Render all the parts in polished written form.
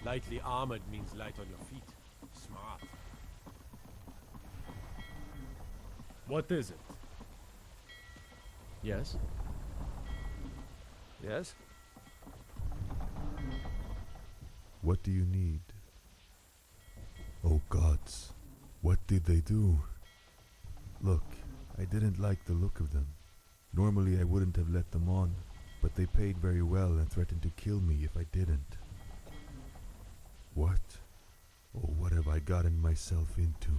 Lightly armored means light on your feet. Smart. What is it? Yes? Yes? What do you need? Oh gods, what did they do? Look, I didn't like the look of them. Normally I wouldn't have let them on, but they paid very well and threatened to kill me if I didn't. What? Oh, what have I gotten myself into?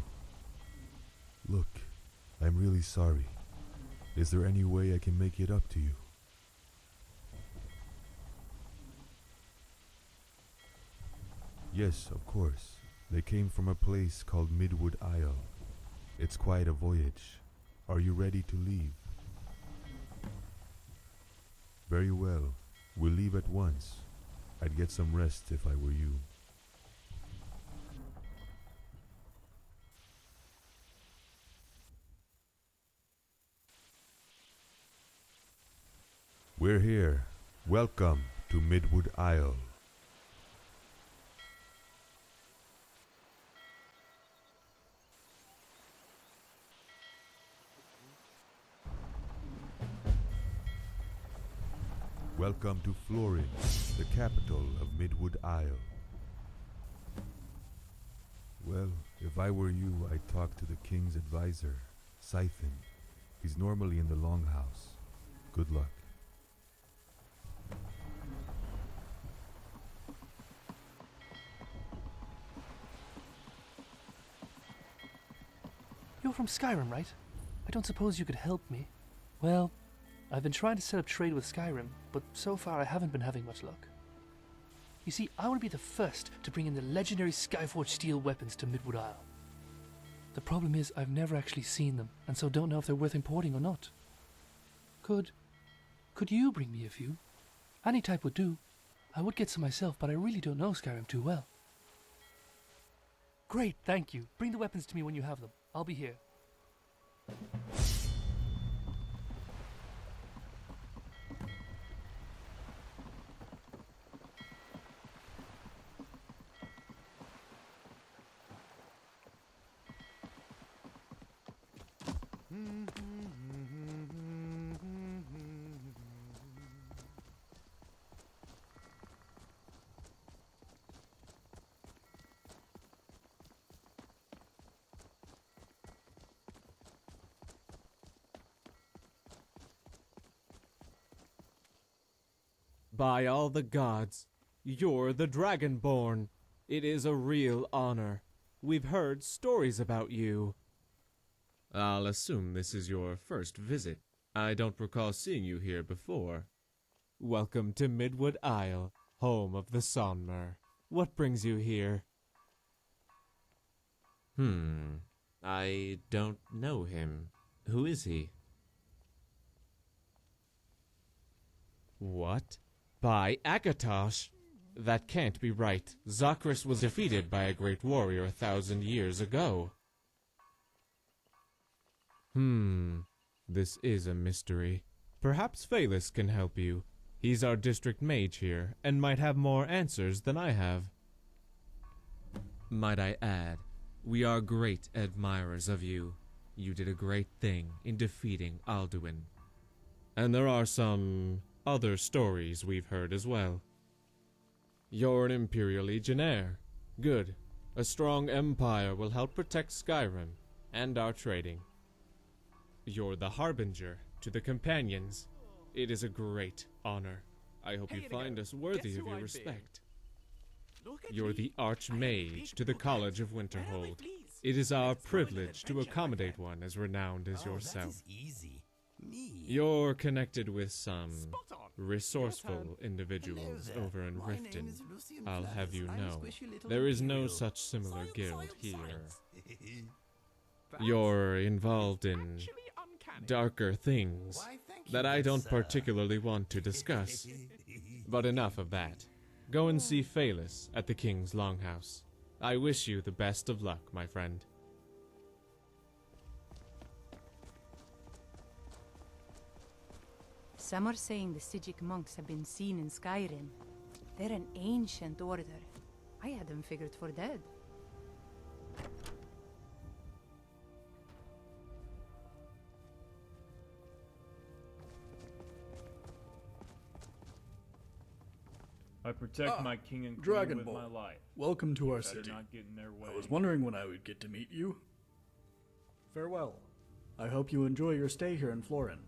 Look, I'm really sorry. Is there any way I can make it up to you? Yes, of course. They came from a place called Midwood Isle. It's quite a voyage. Are you ready to leave? Very well. We'll leave at once. I'd get some rest if I were you. We're here. Welcome to Midwood Isle. Welcome to Florin, the capital of Midwood Isle. Well, if I were you, I'd talk to the king's advisor, Scythin. He's normally in the longhouse. Good luck. You're from Skyrim, right? I don't suppose you could help me. Well, I've been trying to set up trade with Skyrim, but so far I haven't been having much luck. You see, I want to be the first to bring in the legendary Skyforged steel weapons to Midwood Isle. The problem is I've never actually seen them, and so don't know if they're worth importing or not. Could you bring me a few? Any type would do. I would get some myself, but I really don't know Skyrim too well. Great, thank you. Bring the weapons to me when you have them. I'll be here. By all the gods, you're the Dragonborn. It is a real honor. We've heard stories about you. I'll assume this is your first visit. I don't recall seeing you here before. Welcome to Midwood Isle, home of the Sonmer. What brings you here? I don't know him. Who is he? What? By Akatosh? That can't be right. Zokris was defeated by a great warrior 1,000 years ago. This is a mystery. Perhaps Phalis can help you. He's our district mage here, and might have more answers than I have. Might I add, we are great admirers of you. You did a great thing in defeating Alduin. And there are some other stories we've heard as well. You're an Imperial Legionnaire. Good. A strong empire will help protect Skyrim and our trading. You're the Harbinger to the Companions. It is a great honor. I hope you find us worthy of your respect. You're the Archmage to the College of Winterhold. It is our privilege to accommodate one as renowned as yourself. You're connected with some resourceful individuals over in Riften. I'll have you know, there is no such similar guild here. You're involved in darker things that I don't particularly want to discuss. But enough of that. Go and see Phalis at the King's Longhouse. I wish you the best of luck, my friend. Some are saying the Sigic monks have been seen in Skyrim. They're an ancient order. I had them figured for dead. I protect my king and queen with my Dragonborn. life. Welcome to our Better city. not get in their way. I was wondering when I would get to meet you. Farewell. I hope you enjoy your stay here in Florin.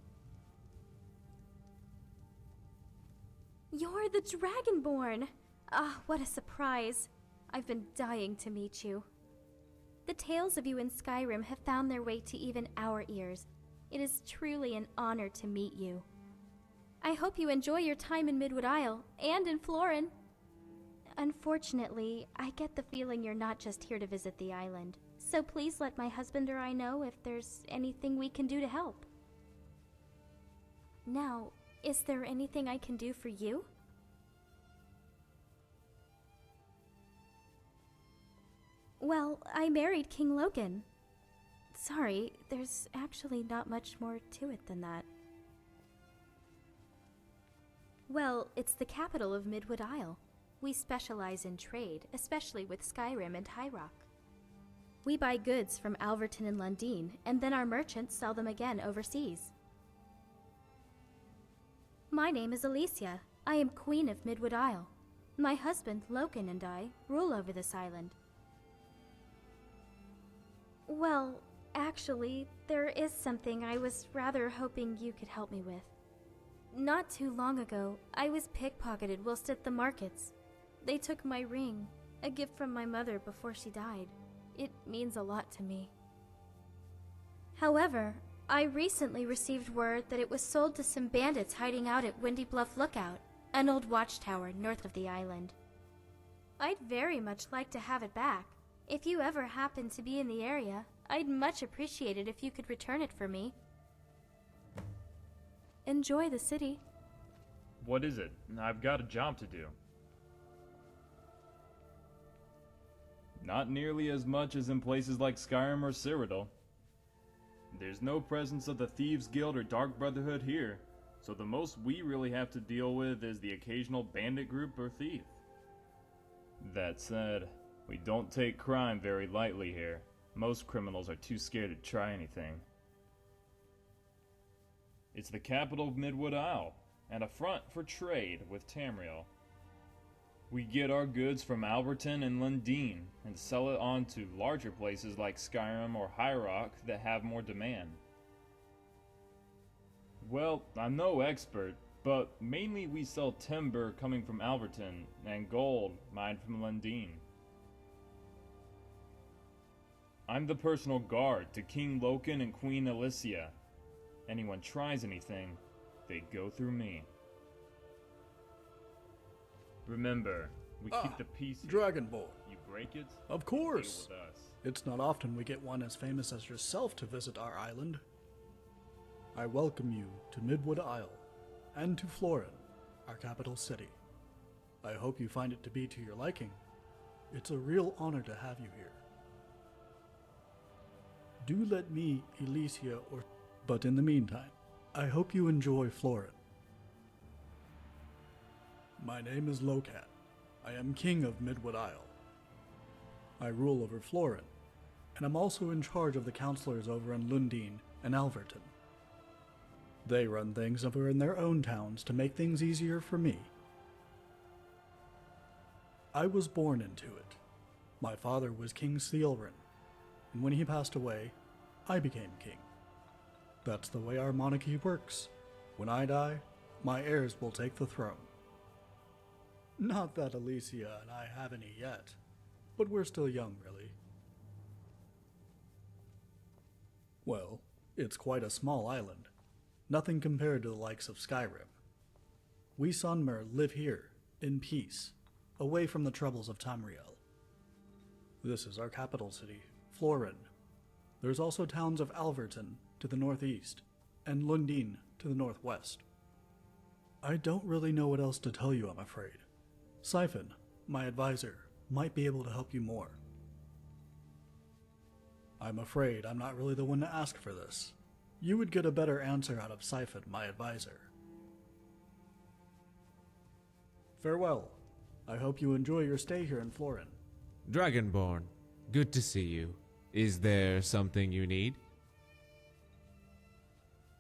You're the Dragonborn! Ah, what a surprise. I've been dying to meet you. The tales of you in Skyrim have found their way to even our ears. It is truly an honor to meet you. I hope you enjoy your time in Midwood Isle and in Florin. Unfortunately, I get the feeling you're not just here to visit the island, so please let my husband or I know if there's anything we can do to help. Now, is there anything I can do for you? Well, I married King Logan. Sorry, there's actually not much more to it than that. Well, it's the capital of Midwood Isle. We specialize in trade, especially with Skyrim and High Rock. We buy goods from Alverton and Lundeen, and then our merchants sell them again overseas. My name is Alicia. I am Queen of Midwood Isle. My husband, Logan, and I rule over this island. Well, actually, there is something I was rather hoping you could help me with. Not too long ago, I was pickpocketed whilst at the markets. They took my ring, a gift from my mother before she died. It means a lot to me. However, I recently received word that it was sold to some bandits hiding out at Windy Bluff Lookout, an old watchtower north of the island. I'd very much like to have it back. If you ever happen to be in the area, I'd much appreciate it if you could return it for me. Enjoy the city. What is it? I've got a job to do. Not nearly as much as in places like Skyrim or Cyrodiil. There's no presence of the Thieves Guild or Dark Brotherhood here, so the most we really have to deal with is the occasional bandit group or thief. That said, we don't take crime very lightly here. Most criminals are too scared to try anything. It's the capital of Midwood Isle, and a front for trade with Tamriel. We get our goods from Alberton and Lundeen, and sell it on to larger places like Skyrim or High Rock that have more demand. Well, I'm no expert, but mainly we sell timber coming from Alberton, and gold mined from Lundeen. I'm the personal guard to King Loken and Queen Alicia. Anyone tries anything, they go through me. Remember, we keep the peace here. Dragonborn. You break it, Of deal course. with us. It's not often we get one as famous as yourself to visit our island. I welcome you to Midwood Isle, and to Florin, our capital city. I hope you find it to be to your liking. It's a real honor to have you here. Do let me, Alicia, but in the meantime, I hope you enjoy Florin. My name is Locat. I am king of Midwood Isle. I rule over Florin, and I'm also in charge of the counselors over in Lundeen and Alverton. They run things over in their own towns to make things easier for me. I was born into it. My father was King Sealrin, and when he passed away, I became king. That's the way our monarchy works. When I die, my heirs will take the throne. Not that Alicia and I have any yet, but we're still young, really. Well, it's quite a small island. Nothing compared to the likes of Skyrim. We Sunmer live here, in peace, away from the troubles of Tamriel. This is our capital city, Florin. There's also towns of Alverton to the northeast, and Lundeen to the northwest. I don't really know what else to tell you, I'm afraid. Siphon, my advisor, might be able to help you more. I'm afraid I'm not really the one to ask for this. You would get a better answer out of Siphon, my advisor. Farewell. I hope you enjoy your stay here in Florin. Dragonborn, good to see you. Is there something you need?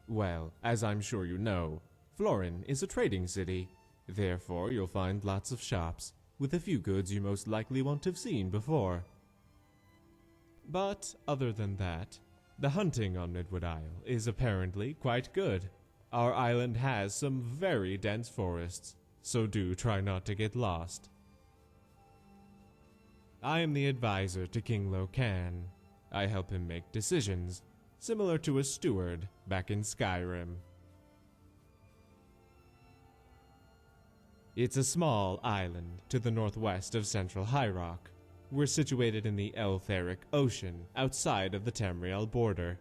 Well, as I'm sure you know, Florin is a trading city. Therefore, you'll find lots of shops, with a few goods you most likely won't have seen before. But other than that, the hunting on Midwood Isle is apparently quite good. Our island has some very dense forests, so do try not to get lost. I am the advisor to King Locan. I help him make decisions, similar to a steward back in Skyrim. It's a small island to the northwest of central High Rock. We're situated in the Eltheric Ocean, outside of the Tamriel border.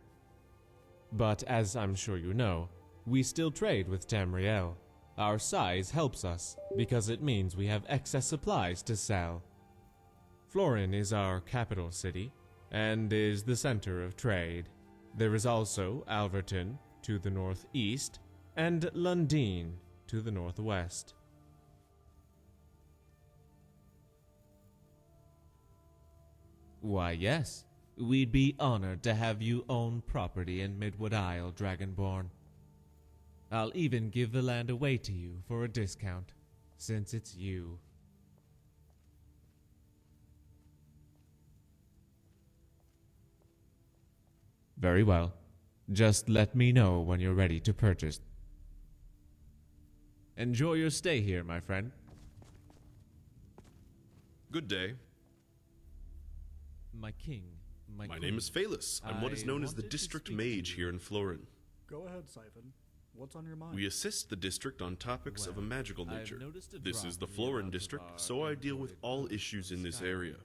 But as I'm sure you know, we still trade with Tamriel. Our size helps us, because it means we have excess supplies to sell. Florin is our capital city, and is the center of trade. There is also Alverton to the northeast, and Lundin to the northwest. Why, yes. We'd be honored to have you own property in Midwood Isle, Dragonborn. I'll even give the land away to you for a discount, since it's you. Very well. Just let me know when you're ready to purchase. Enjoy your stay here, my friend. Good day. My king, My queen, name is Phaelus. I'm what is I known as the wanted to District speak to Mage you. here in Florin. Go ahead, Siphon. What's on your mind? We assist the district on topics of a Well, magical I've nature. noticed a This drop is the in the Florin amount of district, our so I deal with imported all goods issues from in this Skyrim. area.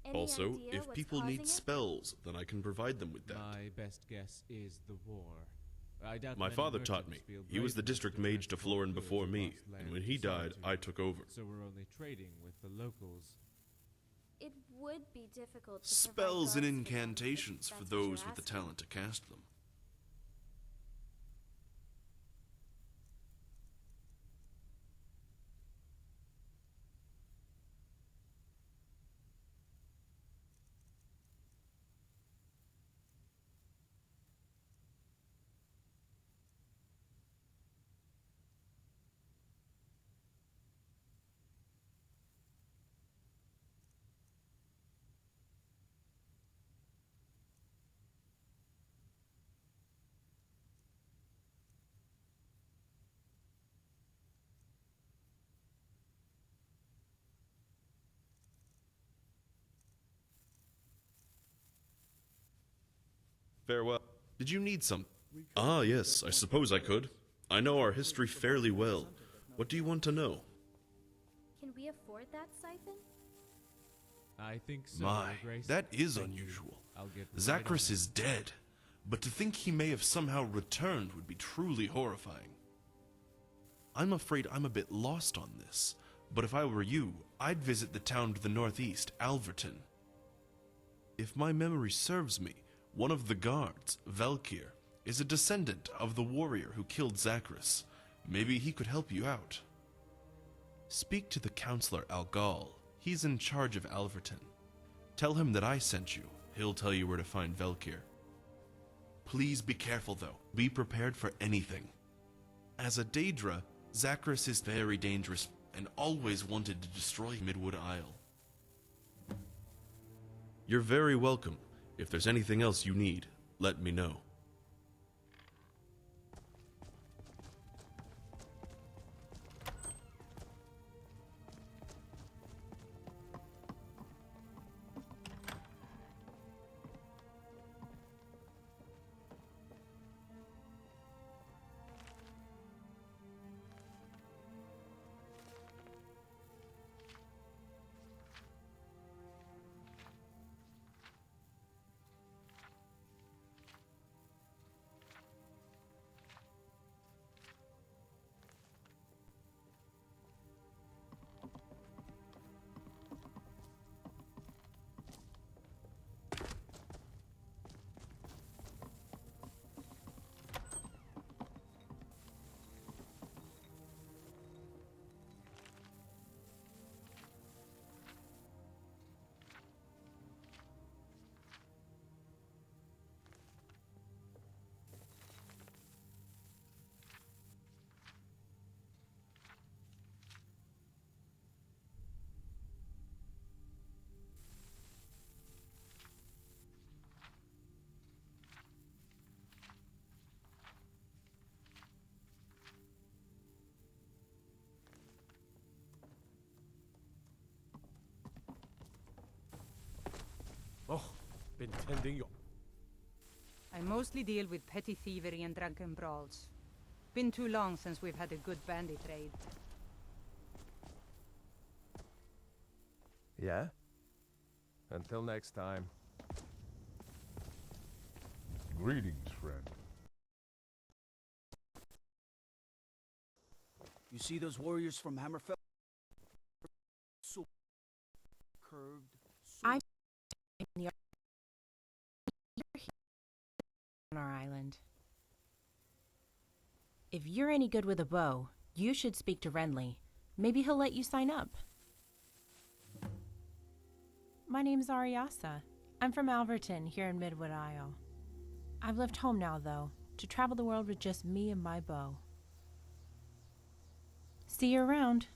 Any Also, idea if what's people need causing it? spells, then I can provide them with that. My best guess is the war. I doubt My many father taught me. merchants feel He was brave the enough district to mage to transport Florin goods before me, across land and when he to died, solitude. I took over. So we're only trading with the locals. It would be difficult to Spells provide and guards for them, incantations if for that's what you're those with the asking. talent to cast them. Farewell. Did you need some? Ah, yes, I suppose I could. I know our history fairly well. What do you want to know? Can we afford that siphon? I think so, My, Your Grace. that is Thank you. unusual. I'll get right Zachris on is it. dead, but to think he may have somehow returned would be truly horrifying. I'm afraid I'm a bit lost on this, but if I were you, I'd visit the town to the northeast, Alverton. If my memory serves me, one of the guards, Velkir, is a descendant of the warrior who killed Zachris. Maybe he could help you out. Speak to the counselor Algal. He's in charge of Alverton. Tell him that I sent you. He'll tell you where to find Velkir. Please be careful, though. Be prepared for anything. As a Daedra, Zachris is very dangerous and always wanted to destroy Midwood Isle. You're very welcome. If there's anything else you need, let me know. Been tending your... I mostly deal with petty thievery and drunken brawls. Been too long since we've had a good bandy trade. Yeah? Until next time. Greetings, friend. You see those warriors from Hammerfell? So curved. So I'm on our island. If you're any good with a bow, you should speak to Renly. Maybe he'll let you sign up. My name's Ariasa. I'm from Alverton, here in Midwood Isle. I've left home now, though, to travel the world with just me and my bow. See you around.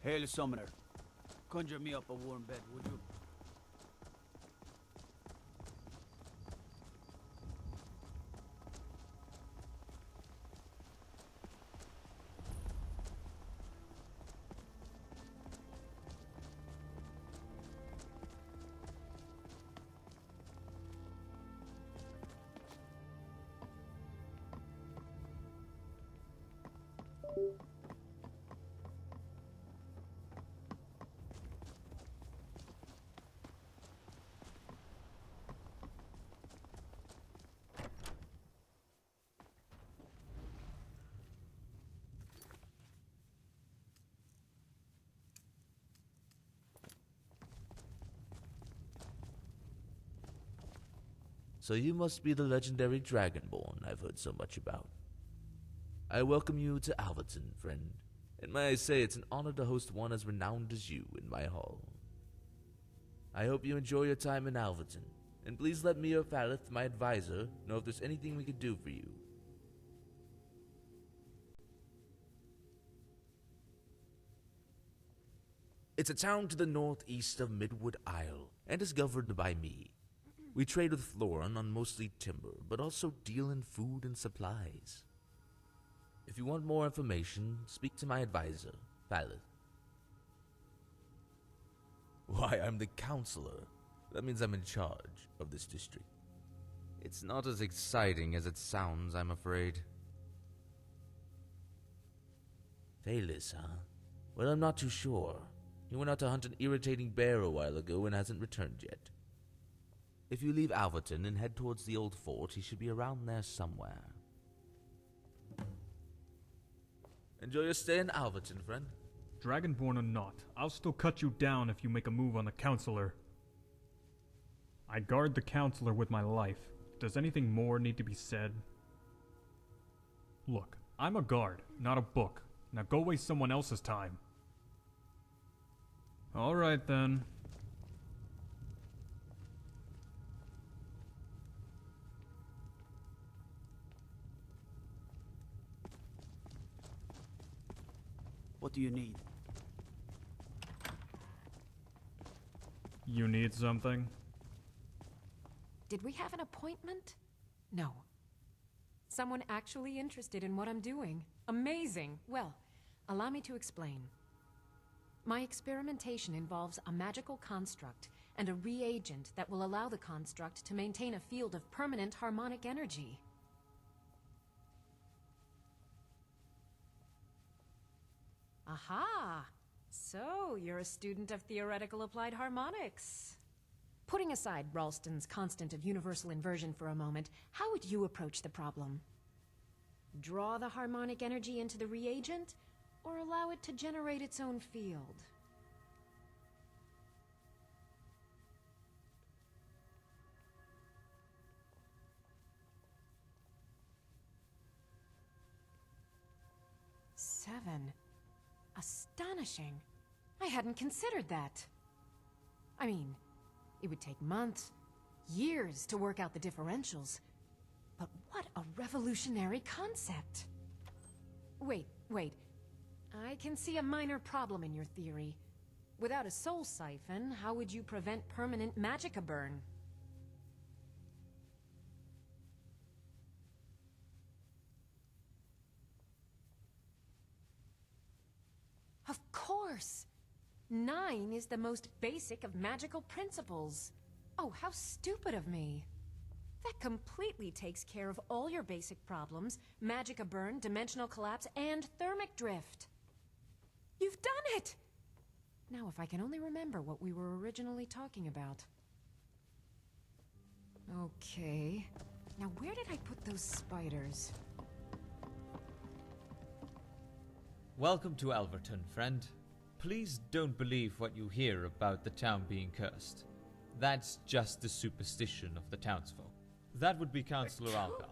Hail, summoner. Conjure me up a warm bed, would you? So you must be the legendary Dragonborn I've heard so much about. I welcome you to Alverton, friend, and may I say it's an honor to host one as renowned as you in my hall. I hope you enjoy your time in Alverton, and please let me or Falith, my advisor, know if there's anything we can do for you. It's a town to the northeast of Midwood Isle, and is governed by me. We trade with Florin on mostly timber, but also deal in food and supplies. If you want more information, speak to my advisor, Falith. Why, I'm the counselor. That means I'm in charge of this district. It's not as exciting as it sounds, I'm afraid. Phalis, huh? Well, I'm not too sure. He went out to hunt an irritating bear a while ago and hasn't returned yet. If you leave Alverton and head towards the old fort, he should be around there somewhere. Enjoy your stay in Alverton, friend. Dragonborn or not, I'll still cut you down if you make a move on the Counselor. I guard the Counselor with my life. Does anything more need to be said? Look, I'm a guard, not a book. Now go waste someone else's time. Alright then. What do you need? You need something? Did we have an appointment? No. Someone actually interested in what I'm doing. Amazing. Well, allow me to explain. My experimentation involves a magical construct and a reagent that will allow the construct to maintain a field of permanent harmonic energy. Aha! So, you're a student of theoretical applied harmonics. Putting aside Ralston's constant of universal inversion for a moment, how would you approach the problem? Draw the harmonic energy into the reagent, or allow it to generate its own field? Seven. Astonishing. I hadn't considered that. I mean, it would take months, years to work out the differentials. But what a revolutionary concept. Wait. I can see a minor problem in your theory. Without a soul siphon, how would you prevent permanent magicka burn? Of course! 9 is the most basic of magical principles. Oh, how stupid of me. That completely takes care of all your basic problems: magicka burn, dimensional collapse, and thermic drift. You've done it! Now if I can only remember what we were originally talking about. Okay. Now where did I put those spiders? Welcome to Alverton, friend. Please don't believe what you hear about the town being cursed. That's just the superstition of the townsfolk. That would be Councillor Algal.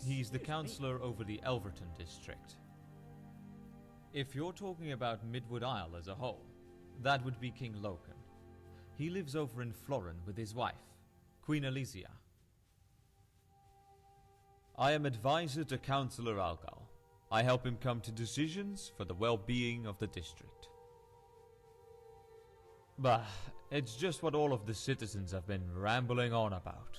He's the councillor over the Alverton district. If you're talking about Midwood Isle as a whole, that would be King Loken. He lives over in Florin with his wife, Queen Elysia. I am advisor to Councillor Algal. I help him come to decisions for the well-being of the district. Bah, it's just what all of the citizens have been rambling on about.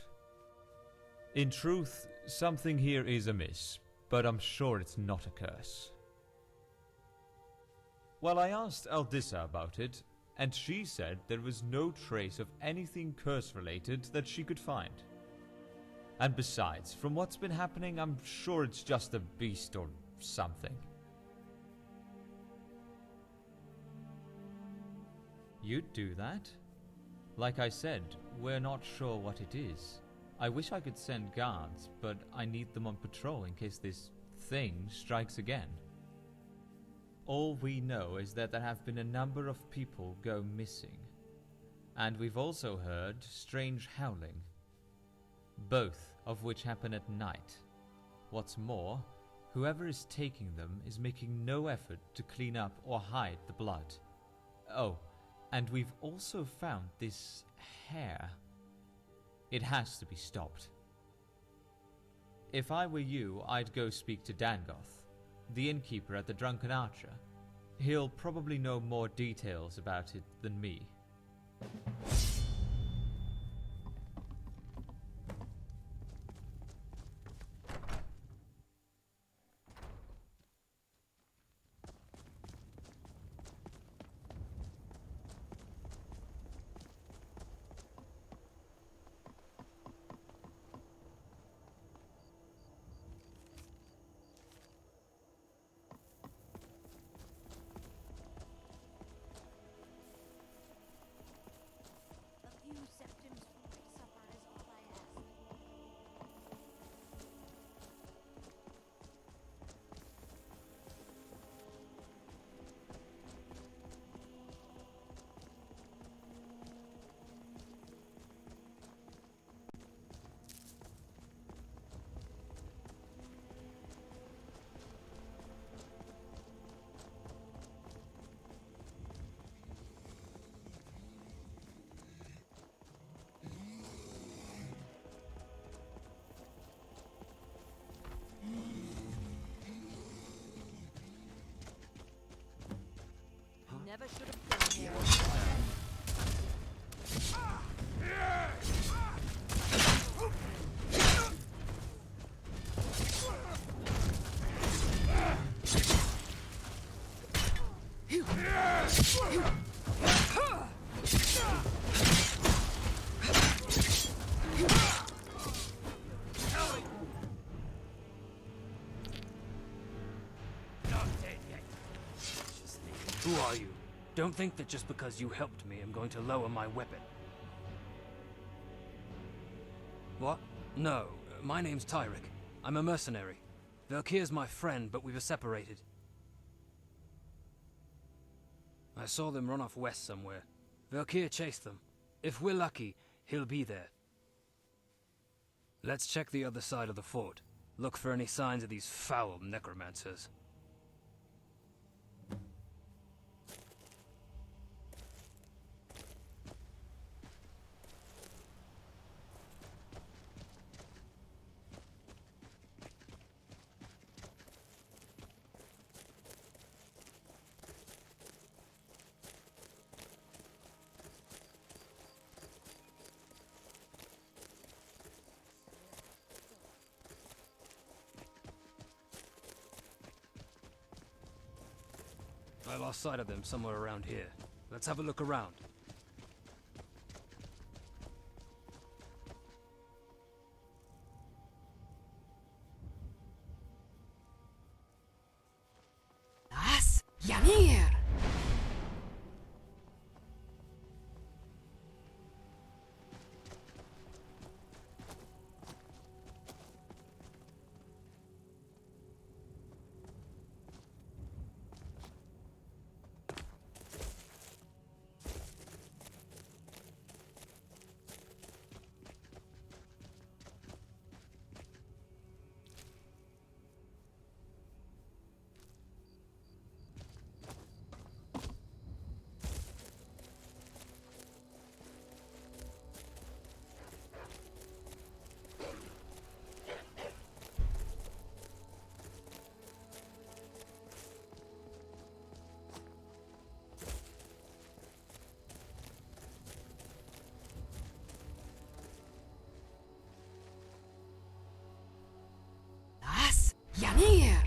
In truth, something here is amiss, but I'm sure it's not a curse. Well, I asked Aldissa about it, and she said there was no trace of anything curse-related that she could find. And besides, from what's been happening, I'm sure it's just a beast or something. You'd do that? Like I said, we're not sure what it is. I wish I could send guards, but I need them on patrol in case this thing strikes again. All we know is that there have been a number of people go missing. And we've also heard strange howling. Both of which happen at night. What's more, whoever is taking them is making no effort to clean up or hide the blood. Oh, and we've also found this hair. It has to be stopped. If I were you, I'd go speak to Dangoth, the innkeeper at the Drunken Archer. He'll probably know more details about it than me. never should have come here. Who are you? Don't think that just because you helped me, I'm going to lower my weapon. What? No, my name's Tyrick. I'm a mercenary. Velkir's my friend, but we were separated. I saw them run off west somewhere. Velkir chased them. If we're lucky, he'll be there. Let's check the other side of the fort. Look for any signs of these foul necromancers. I lost sight of them somewhere around here. Let's have a look around. Las Yanir! Las Yanir!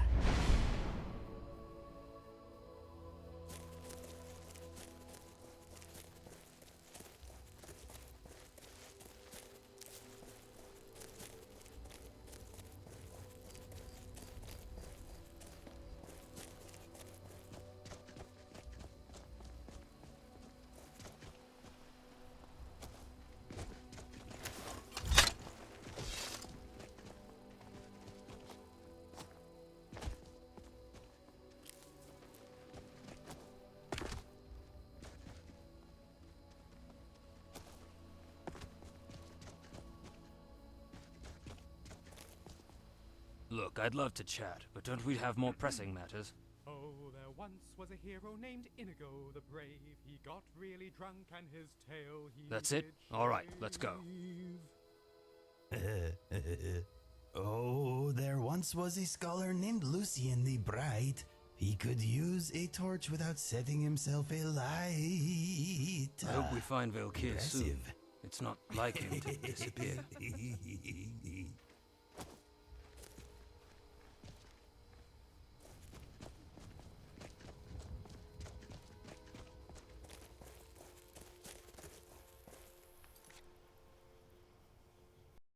Look, I'd love to chat, but don't we have more pressing matters? Oh, there once was a hero named Inigo the Brave. He got really drunk and his tail he That's it? All right, let's go. Oh, there once was a scholar named Lucian the Bright. He could use a torch without setting himself alight. I hope we find Velkir soon. Impressive. It's not like him to disappear.